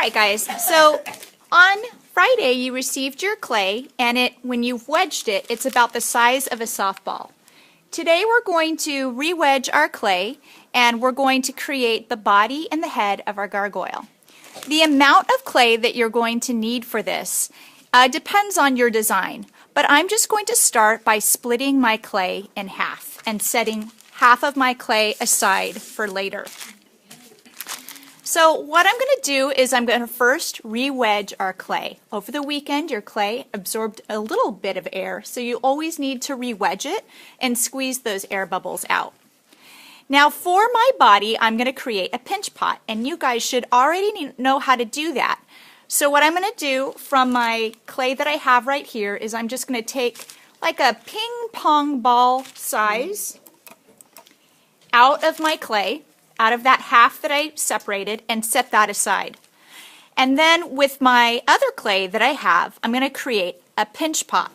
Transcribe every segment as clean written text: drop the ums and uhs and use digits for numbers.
right, guys, so on Friday you received your clay, and when you've wedged it, it's about the size of a softball. Today we're going to re-wedge our clay, and we're going to create the body and the head of our gargoyle. The amount of clay that you're going to need for this depends on your design, but I'm just going to start by splitting my clay in half and setting half of my clay aside for later. So what I'm going to do is I'm going to first re-wedge our clay. Over the weekend, your clay absorbed a little bit of air, so you always need to re-wedge it and squeeze those air bubbles out. Now for my body, I'm going to create a pinch pot, and you guys should already know how to do that. So what I'm going to do from my clay that I have right here is I'm just going to take like a ping pong ball size out of my clay, out of that half that I separated, and set that aside. And then with my other clay that I have, I'm going to create a pinch pot.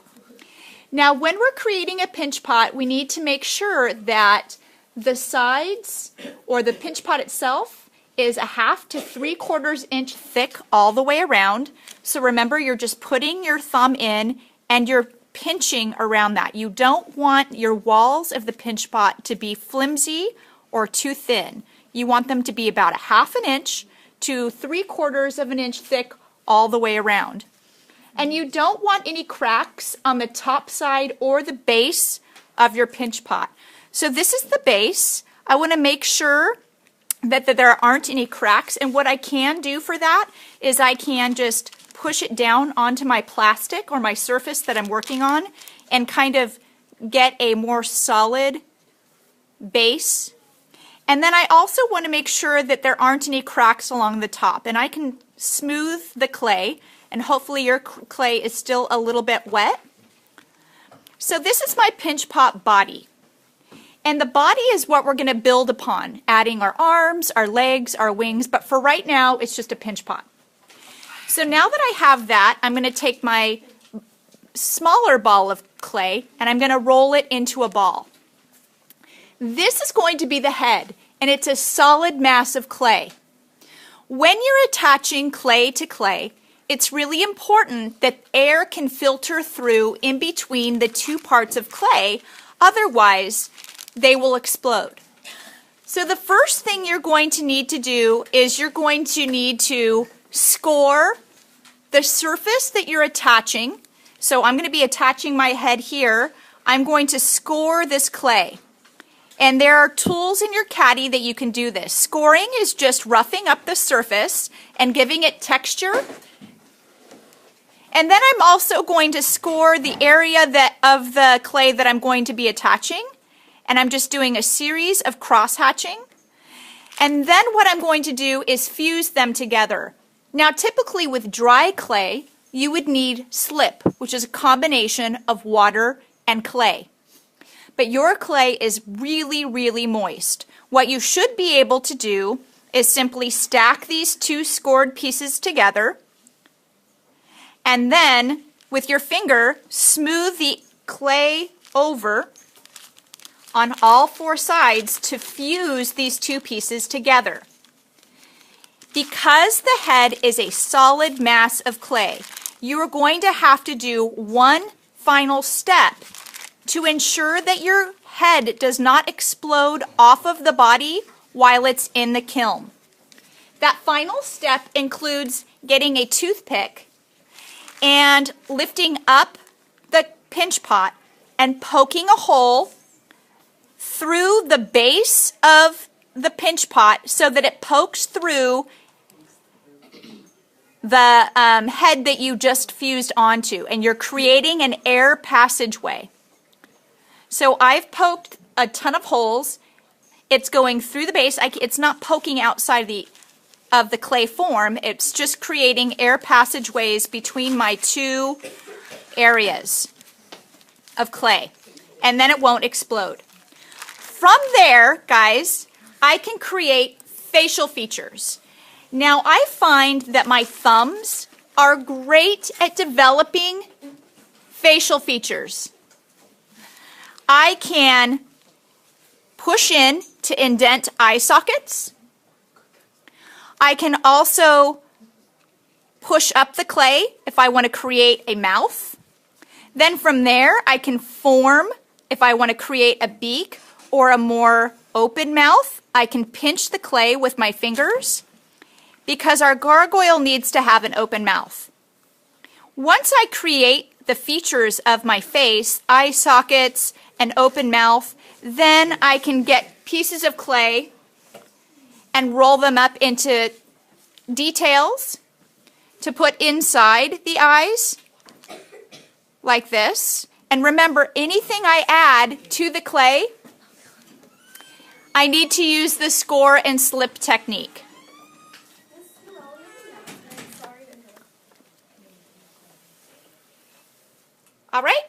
Now when we're creating a pinch pot, we need to make sure that the sides, or the pinch pot itself, is a 1/2 to 3/4 inch thick all the way around. So remember, you're just putting your thumb in and you're pinching around that. You don't want your walls of the pinch pot to be flimsy or too thin. You want them to be about a 1/2 inch to 3/4 inch thick all the way around. And you don't want any cracks on the top side or the base of your pinch pot. So this is the base. I want to make sure that there aren't any cracks, and what I can do for that is I can just push it down onto my plastic or my surface that I'm working on and kind of get a more solid base. And then I also want to make sure that there aren't any cracks along the top, and I can smooth the clay, and hopefully your clay is still a little bit wet. So this is my pinch pot body. And the body is what we're going to build upon, adding our arms, our legs, our wings, but for right now it's just a pinch pot. So now that I have that, I'm going to take my smaller ball of clay and I'm going to roll it into a ball. This is going to be the head, and it's a solid mass of clay. When you're attaching clay to clay, it's really important that air can filter through in between the two parts of clay, otherwise they will explode. So the first thing you're going to need to do is you're going to need to score the surface that you're attaching. So I'm going to be attaching my head here. I'm going to score this clay. And there are tools in your caddy that you can do this. Scoring is just roughing up the surface and giving it texture. And then I'm also going to score the area of the clay that I'm going to be attaching. And I'm just doing a series of cross-hatching. And then what I'm going to do is fuse them together. Now typically with dry clay, you would need slip, which is a combination of water and clay. But your clay is really, really moist. What you should be able to do is simply stack these two scored pieces together, and then with your finger, smooth the clay over on all four sides to fuse these two pieces together. Because the head is a solid mass of clay, you are going to have to do one final step to ensure that your head does not explode off of the body while it's in the kiln. That final step includes getting a toothpick and lifting up the pinch pot and poking a hole through the base of the pinch pot so that it pokes through the head that you just fused onto, and you're creating an air passageway. So I've poked a ton of holes. It's going through the base. It's not poking outside of the clay form. It's just creating air passageways between my two areas of clay, and then it won't explode. From there, guys, I can create facial features. Now, I find that my thumbs are great at developing facial features. I can push in to indent eye sockets. I can also push up the clay if I want to create a mouth. Then from there, I can form if I want to create a beak or a more open mouth. I can pinch the clay with my fingers because our gargoyle needs to have an open mouth. Once I create the features of my face, eye sockets, an open mouth, then I can get pieces of clay and roll them up into details to put inside the eyes, like this. And remember, anything I add to the clay, I need to use the score and slip technique. All right?